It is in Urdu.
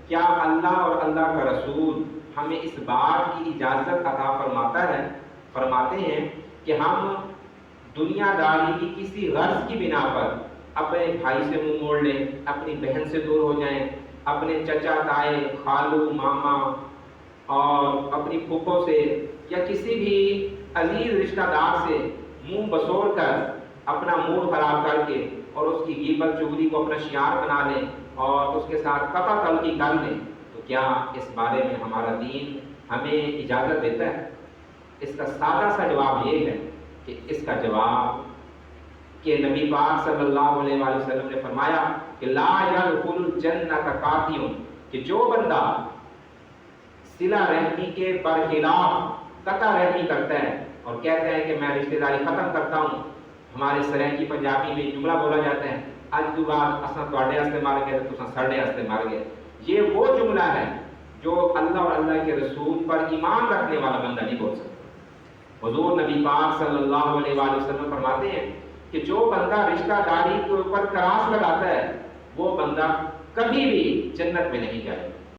کیا اللہ اور اللہ کا رسول ہمیں اس بات کی اجازت عطا فرماتے ہیں کہ ہم دنیا داری کی کسی غرض کی بنا پر اپنے بھائی سے منہ موڑ لیں، اپنی بہن سے دور ہو جائیں، اپنے چچا تائے خالو ماما اور اپنی پھوپھو سے یا کسی بھی عزیز رشتہ دار سے منہ بسور کر اپنا موڈ خراب کر کے اور اس کی غیبت چغلی کو اپنا شعار بنا لیں اور اس کے ساتھ قطع تلقی کر لیں؟ تو کیا اس بارے میں ہمارا دین ہمیں اجازت دیتا ہے؟ اس کا سادہ سا جواب یہ ہے کہ اس کا جواب کہ نبی پاک صلی اللہ علیہ وآلہ وسلم نے فرمایا کہ لا يدخل الجنۃ قاطع، کہ جو بندہ صلہ رحمی کے برخلاف قطع رحمی کرتا ہے اور کہتا ہے کہ میں رشتہ داری ختم کرتا ہوں، ہمارے سرائکی پنجابی میں جملہ بولا جاتا ہے اج تو بعد اساں تواڈے واسطے مار گئے تو تساں ساڈے واسطے مار گئے، یہ وہ جملہ ہے جو اللہ اور اللہ کے رسول پر ایمان رکھنے والا بندہ نہیں بول سکتا۔ حضور نبی پاک صلی اللہ علیہ وآلہ وسلم فرماتے ہیں کہ جو بندہ رشتہ داری کے اوپر کراس لگاتا ہے وہ بندہ کبھی بھی جنت میں نہیں جائے گا۔